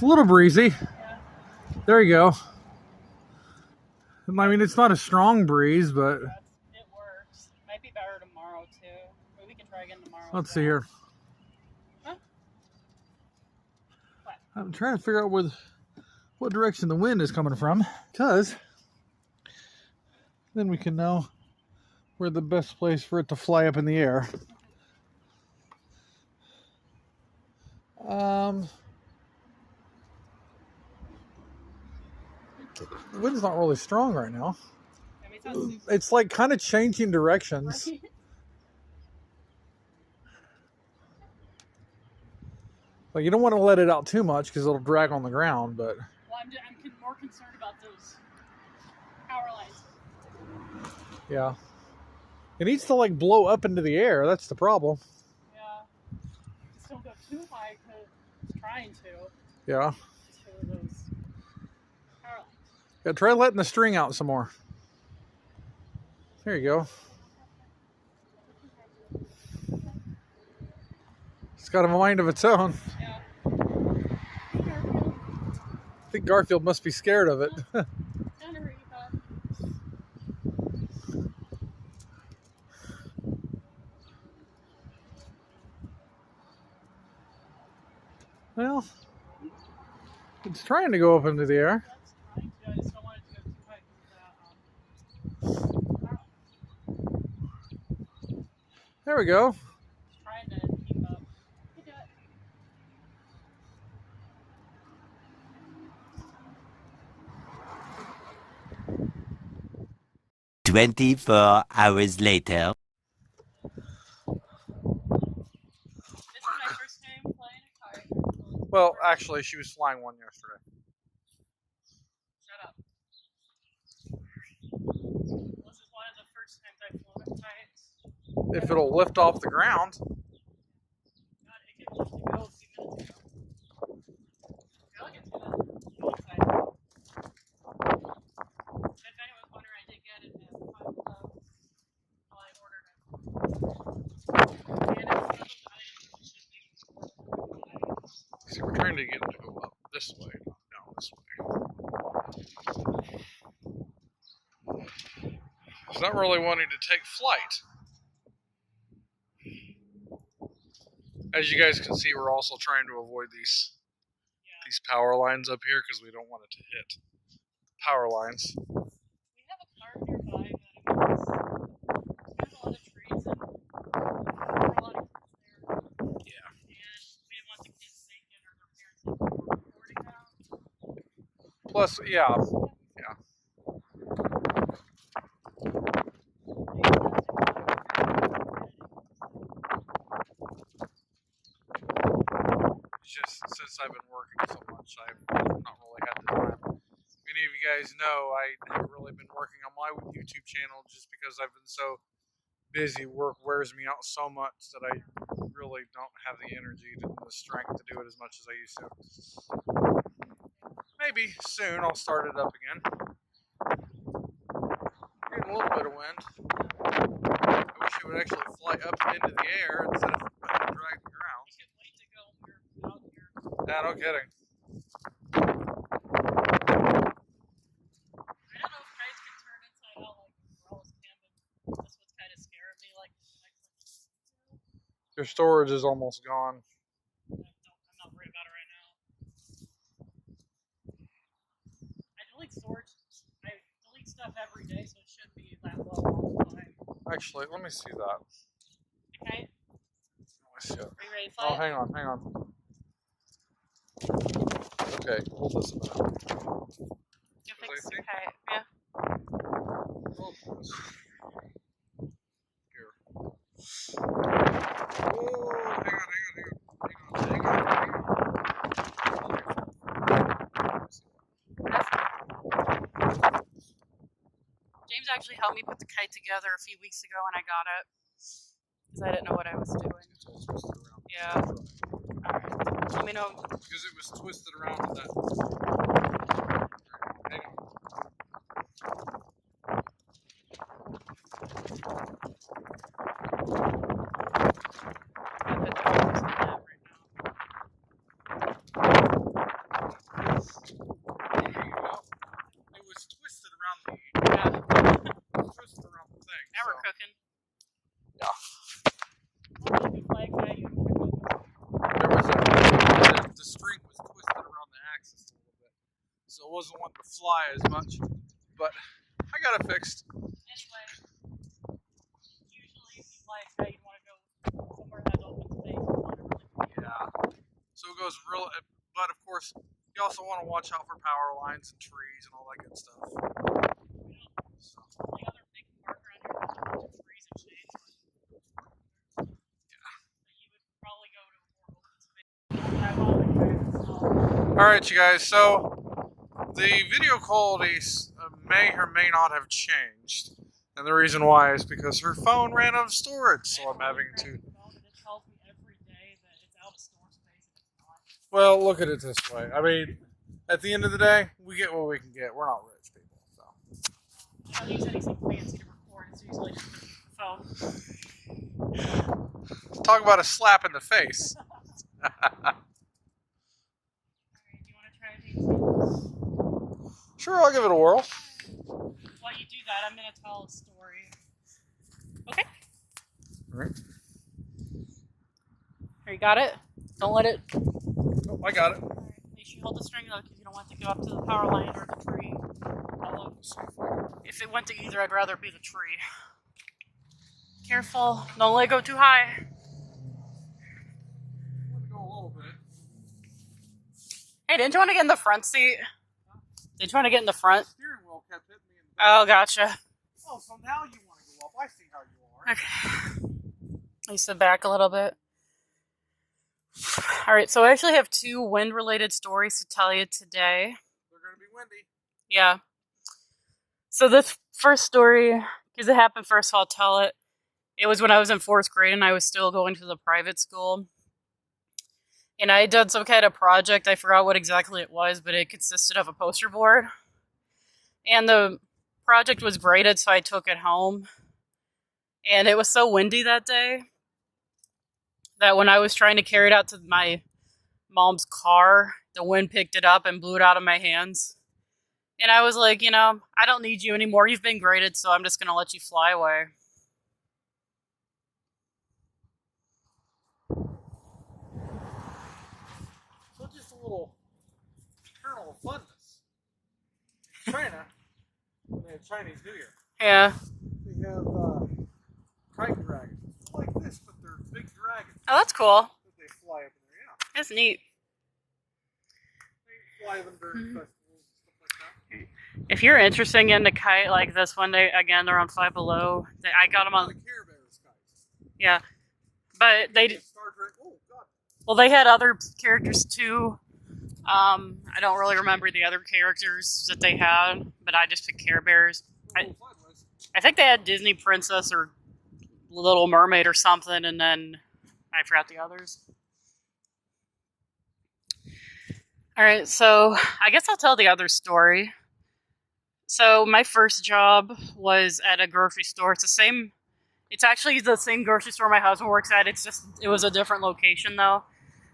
little breezy. Yeah. There you go. I mean, it's not a strong breeze, but It works. It might be better tomorrow too. But we can try again tomorrow. let's see here. Huh? What? I'm trying to figure out what direction the wind is coming from, because then we can know where the best place for it to fly up in the air. The wind's not really strong right now. It's like kind of changing directions. Like, you don't want to let it out too much because it'll drag on the ground, but... Well, I'm more concerned about those power lines. Yeah. It needs to, like, blow up into the air. That's the problem. Yeah. Just don't go too high because it's trying to. Yeah. To those power lines. Yeah, try letting the string out some more. There you go. It's got a mind of its own. Yeah. I think Garfield must be scared of it. Well, it's trying to go up into the air. I just don't want it to go too high. There we go. Trying to keep up. You do it. 24 hours later. This is my first time flying a kite. Well, actually, she was flying one yesterday. Shut up. This is one of the first times I've flown a kite. If it'll lift off the ground. God, it could lift to go a few minutes ago. I'll get to that. Outside. If anyone's wondering, I did get it at Powerpuff while I ordered it. And it's one of those items that should be. See, we're trying to get it to go up this way, not down this way. It's not really wanting to take flight. As you guys can see, we're also trying to avoid these power lines up here because we don't want it to hit power lines. We have a park nearby, but I mean, there's a lot of trees and there are a lot of kids there. Yeah. And we didn't want the kids thinking or their parents thinking we were recording now. Plus, yeah. Just since I've been working so much, I've not really had the time. Many of you guys know I haven't really been working on my YouTube channel just because I've been so busy. Work wears me out so much that I really don't have the energy and the strength to do it as much as I used to. Maybe soon I'll start it up again. Getting a little bit of wind. I wish it would actually fly up into the air instead of drag the ground. We can't wait to go when we're out here. Yeah, no kidding. I don't know if kites can turn inside out like umbrellas can, but that's what's kind of scaring me. Like Your storage is almost gone. I'm not worried about it right now. I delete storage. I delete stuff every day, so it shouldn't be that low all the time. Actually, let me see that. Okay. Let me see it. Are you ready to fly? Oh, hang on. Okay, hold this a minute. You fix your kite. Yeah. Oh, here. Hang on. James actually helped me put the kite together a few weeks ago when I got it. Because I didn't know what I was doing. Yeah. Alright. Let me know. Because it was twisted around with that. Hang on. I put the focus on that right now. so it wasn't wanting to fly as much. But I got it fixed. Anyway, usually if you fly a kite, you want to go somewhere that has open space. Yeah. So it goes real, but of course, you also want to watch out for power lines and trees and all that good stuff. So. The other big park around here has a bunch of trees and shade. Yeah. So you would probably go to a more open space. I love the kite. Alright, you guys, so the video quality may or may not have changed. And the reason why is because her phone ran out of storage, so I'm having to... It tells me every day that it's out of store space and it's not. Well, look at it this way. I mean, at the end of the day, we get what we can get. We're not rich people, so... I don't use anything fancy to record. It's usually just the phone. Talk about a slap in the face. Sure, I'll give it a whirl. While you do that, I'm going to tell a story. Okay? Alright. Here, you got it? Don't let it... Oh, I got it. Alright, make sure you hold the string though, because you don't want it to go up to the power line or the tree. Although, if it went to either, I'd rather be the tree. Careful, don't let it go too high. Go a little bit. Hey, didn't you want to get in the front seat? Did you want to get in the front? The steering wheel kept hitting me in the back. Oh, gotcha. Oh, so now you want to go up. I see how you are. Okay. Let me sit back a little bit. Alright, so I actually have 2 wind-related stories to tell you today. They're going to be windy. Yeah. So this first story, because it happened first, so I'll tell it. It was when I was in 4th grade and I was still going to the private school. And I had done some kind of project. I forgot what exactly it was, but it consisted of a poster board. And the project was graded, so I took it home. And it was so windy that day that when I was trying to carry it out to my mom's car, the wind picked it up and blew it out of my hands. And I was like, you know, I don't need you anymore. You've been graded, so I'm just going to let you fly away. So just a little kernel of funness. China, they have Chinese New Year. Yeah. They have kite dragons. It's like this, but they're big dragons. Oh, that's cool. That they fly up in there, yeah. That's neat. They fly them during festivals and stuff like that. If you're interested in a kite like this one, day again, they're on Five Below. I got them on. The Care Bears kites. Yeah. But they... Star Trek. Oh, God. Well, they had other characters too. I don't really remember the other characters that they had, but I just picked Care Bears. I think they had Disney Princess or Little Mermaid or something, and then I forgot the others. Alright, so I guess I'll tell the other story. So my first job was at a grocery store. It's actually the same grocery store my husband works at. It was a different location though.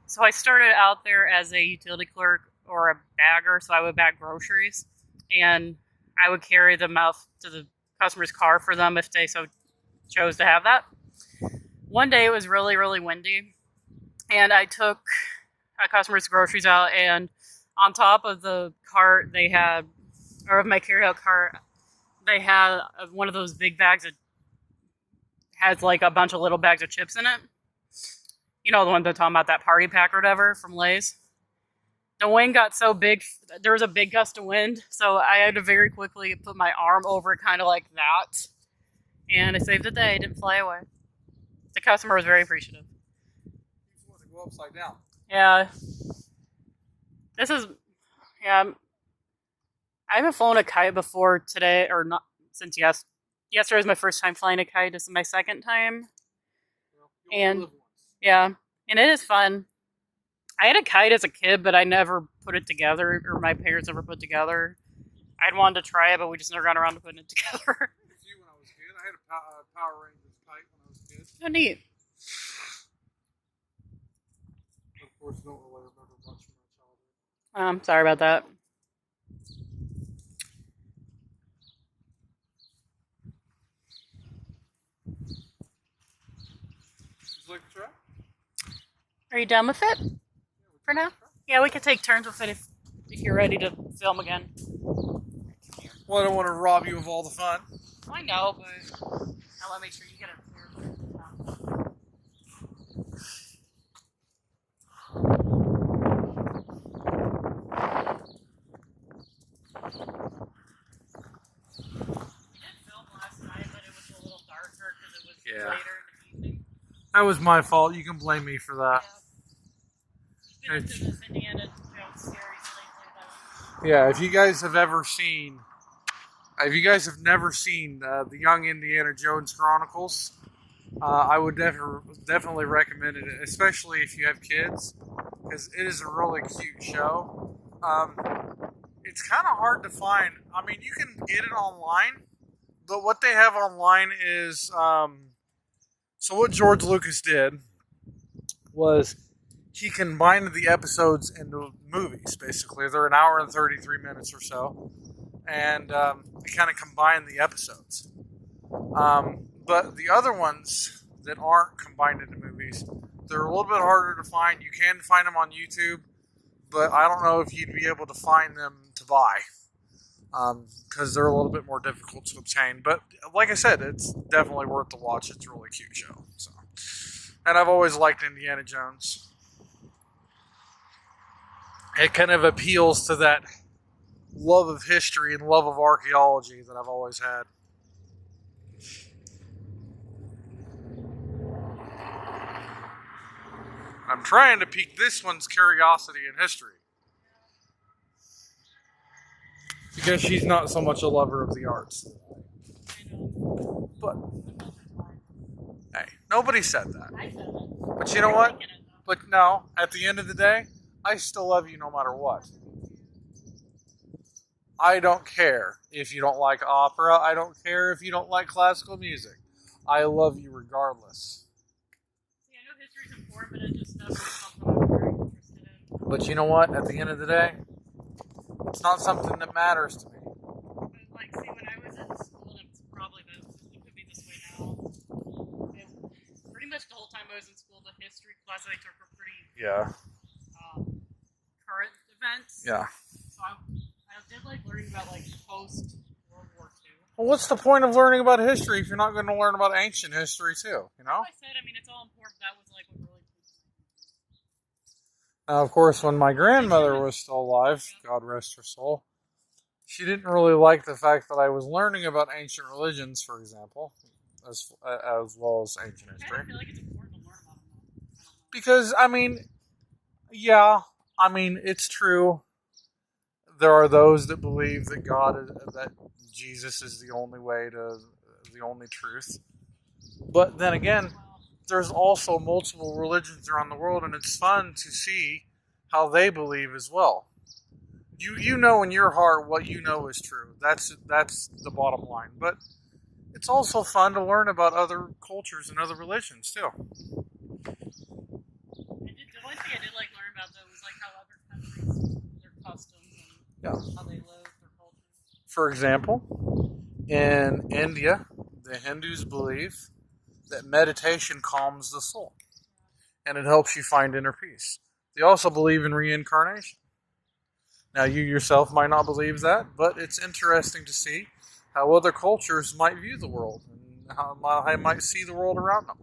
So I started out there as a utility clerk or a bagger, so I would bag groceries, and I would carry them out to the customer's car for them if they so chose to have that. One day it was really, really windy, and I took a customer's groceries out, and on top of the cart they had, or of my carryout cart, they had one of those big bags that has like a bunch of little bags of chips in it. You know, the one they're talking about, that party pack or whatever from Lay's. The wind got so big, there was a big gust of wind, so I had to very quickly put my arm over it, kind of like that. And it saved the day, it didn't fly away. The customer was very appreciative. You just want to go upside down. Yeah. I haven't flown a kite before today, or not since yesterday was my first time flying a kite. This is my second time. Well, you only And live once. yeah, and it is fun. I had a kite as a kid, but I never put it together, or my parents never put it together. I'd wanted to try it, but we just never got around to putting it together. When I was a kid, I had a Power Rangers kite when I was a kid. Oh, neat. Of course, don't really remember much from my childhood. Sorry about that. Would you like to try? Are you done with it Yeah, for now? Yeah, we could take turns with it. if you're ready to film again. Well, I don't want to rob you of all the fun. I know, but I want to make sure you get it clear. Yeah. Later in the evening. That was my fault. You can blame me for that. Yeah. Been into this Indiana Jones series lately, Yeah, if you guys have never seen the Young Indiana Jones Chronicles, I would definitely recommend it, especially if you have kids, because it is a really cute show. It's kind of hard to find. I mean, you can get it online, but what they have online is so what George Lucas did was he combined the episodes into movies, basically. They're an hour and 33 minutes or so. And he kind of combined the episodes. But the other ones that aren't combined into movies, they're a little bit harder to find. You can find them on YouTube, but I don't know if you'd be able to find them to buy. Because they're a little bit more difficult to obtain. But like I said, it's definitely worth the watch. It's a really cute show. So, and I've always liked Indiana Jones. It kind of appeals to that love of history and love of archaeology that I've always had. I'm trying to pique this one's curiosity in history. Because she's not so much a lover of the arts. But, hey, nobody said that. I said it. But you know what? But no, at the end of the day, I still love you no matter what. I don't care if you don't like opera. I don't care if you don't like classical music. I love you regardless. See, I know history's important, but it just doesn't something I'm very interested in. But you know what? At the end of the day, it's not something that matters to me. But like, see, when I was in school, and it's probably this, it could be this way now. Pretty much the whole time I was in school, the history classes I took were pretty current events. Yeah. So I did like learning about like post World War II. Well, what's the point of learning about history if you're not going to learn about ancient history too? You know. Like I said, I mean, it's all important. That was like what really. Now, of course, when my grandmother was still alive, God rest her soul, she didn't really like the fact that I was learning about ancient religions, for example, as well as ancient history. I feel like it's important to learn about them. Because, I mean, yeah, I mean, it's true. There are those that believe that that Jesus is the only way to, the only truth. But then again, there's also multiple religions around the world, and it's fun to see how they believe as well. You know in your heart what you know is true. That's the bottom line. But it's also fun to learn about other cultures and other religions too. The one thing I did like learn about though was like how other countries, their customs and how they live, their cultures. For example, in India, the Hindus believe that meditation calms the soul and it helps you find inner peace. They also believe in reincarnation. Now, you yourself might not believe that, but it's interesting to see how other cultures might view the world and how they might see the world around them.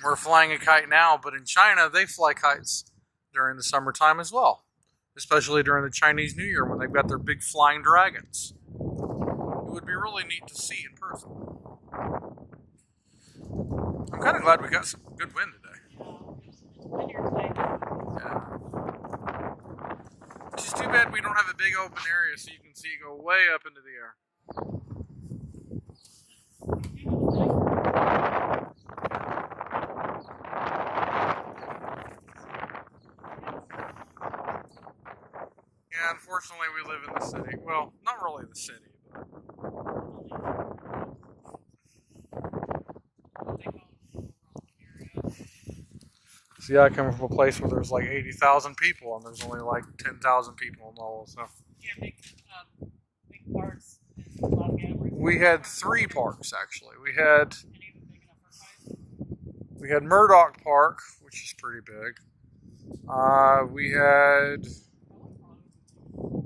We're flying a kite now, but in China, they fly kites during the summertime as well, especially during the Chinese New Year when they've got their big flying dragons. It would be really neat to see in person. I'm kind of glad we got some good wind today. Yeah. It's just too bad we don't have a big open area so you can see it go way up into the air. Yeah, unfortunately we live in the city. Well, not really the city, but... See, I come from a place where there's like 80,000 people, and there's only like 10,000 people in Lowell, so... Yeah, big parks in Lafayette. We had 3 parks, actually. We had... We had Murdoch Park, which is pretty big.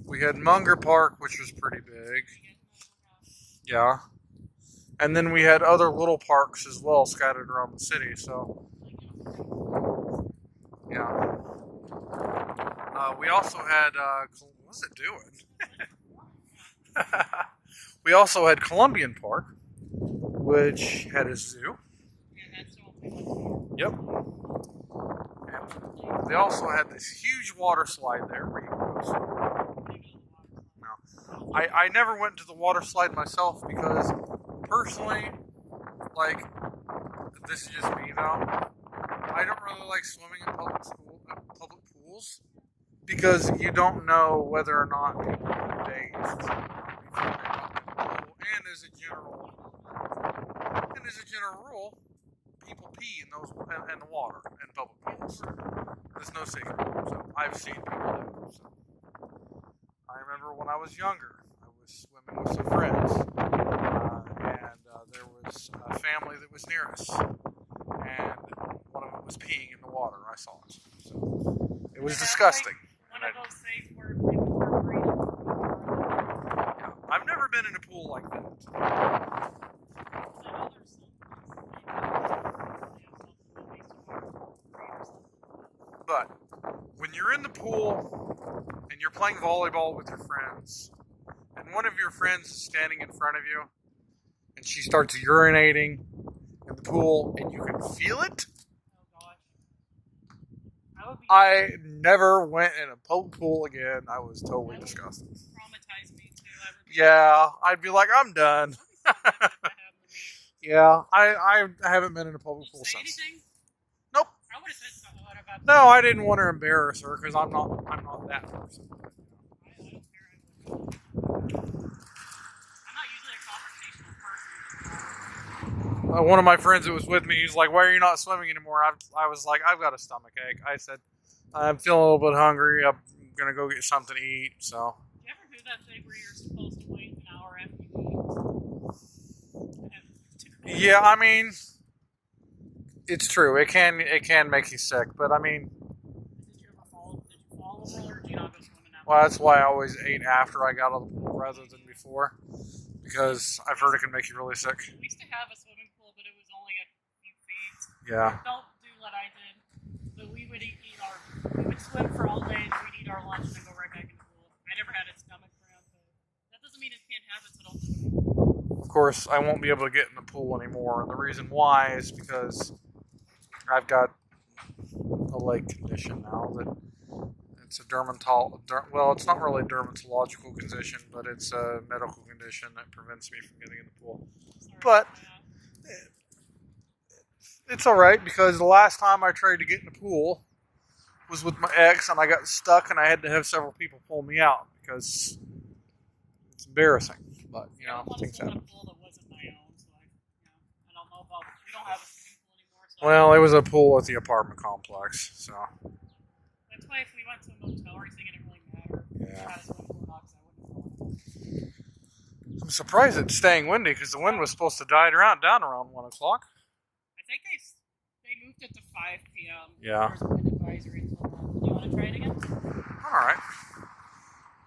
We had Munger Park, which was pretty big. Yeah. And then we had other little parks as well scattered around the city. So, yeah. We also had, what's it doing? We also had Columbian Park, which had a zoo. Yep. And they also had this huge water slide there where you can go swimming. No. I never went to the water slide myself because personally, like, this is just me though, I don't really like swimming in public pools because you don't know whether or not people are dazed before they hop in the pool. And as a general rule, people pee in the water in public pools. There's no secret. So I've seen people do it. So. I remember when I was younger, I was swimming with some friends, and there was a family that was near us, and one of them was peeing in the water. I saw it. So it was disgusting. One of those safe where people were breathing. Yeah, I've never been in a pool like that. But when you're in the pool and you're playing volleyball with your friends, and one of your friends is standing in front of you, and she starts urinating in the pool, and you can feel it. I never went in a public pool again. I was totally disgusted. Traumatized me too. Yeah, I'd be like, I'm done. Yeah, I haven't been in a public pool since. Anything? Nope. I would have said something about that. No, I didn't want to embarrass her because I'm not that person. I don't care. I'm not usually a conversational person. One of my friends that was with me, he's like, "Why are you not swimming anymore?" I was like, "I've got a stomach ache." I said, "I'm feeling a little bit hungry. I'm gonna go get something to eat." So. Do you ever do that thing where you're supposed to wait an hour after you eat? Yeah, I mean, it's true. It can make you sick, but I mean. Did you fall over, or did you not go swimming after? Well, that's why I always ate after I got out of the pool rather than before, because I've heard it can make you really sick. We used to have a swimming pool, but it was only a few feet. Yeah. Don't do what I did, but we would we would swim for all day, and we'd eat our lunch, and then go right back in the pool. I never had a stomach cramp, but that doesn't mean it can't happen, so don't do it. Of course, I won't be able to get in the pool anymore, and the reason why is because I've got a leg condition now that it's a well, it's not really a dermatological condition, but it's a medical condition that prevents me from getting in the pool. Sorry, But it's all right because the last time I tried to get in the pool was with my ex, and I got stuck, and I had to have several people pull me out because it's embarrassing. But you know, things happen. Pool that wasn't my own, so I don't know about. We don't have a swimming pool anymore. So Well, it was a pool at the apartment complex, so. That's why if we went to a motel or anything, it didn't really matter. Yeah. I had a swimming pool box, I wouldn't fall. I'm surprised it's staying windy because the wind was supposed to die down around 1 o'clock. I think they moved it to 5 p.m. Yeah. There's a wind advisory until then. Do you want to try it again? All right.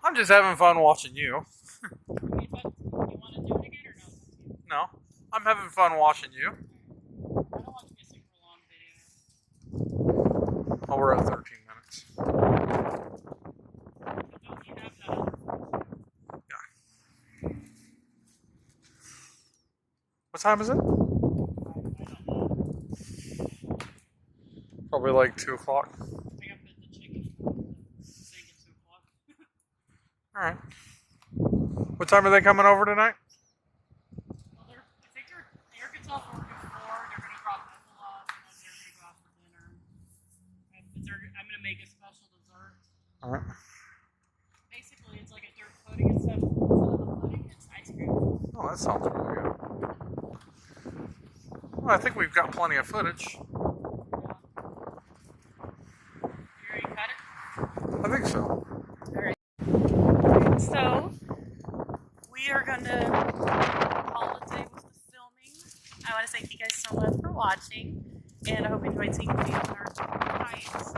I'm just having fun watching you. You want to do it again or no? No, I'm having fun watching you. I don't want to be a super long video. Oh, we're at 13 minutes. But don't you have that other phone? Yeah. What time is it? I don't know. Probably like 2 o'clock. I think I put the chicken thing at 2 o'clock. All right. What time are they coming over tonight? Well, I think Eric gets off work at 4. They're going to drop Ethel off, and then they're going to go out for dinner. I'm going to make a special dessert. All right. Basically, it's like a dirt pudding instead of a pudding. It's ice cream. Oh, that sounds really good. Well, I think we've got plenty of footage. Yeah. You ready to cut it? I think so. So, we are going to call it a day with the filming. I want to thank you guys so much for watching. and I hope you enjoyed seeing the other kites.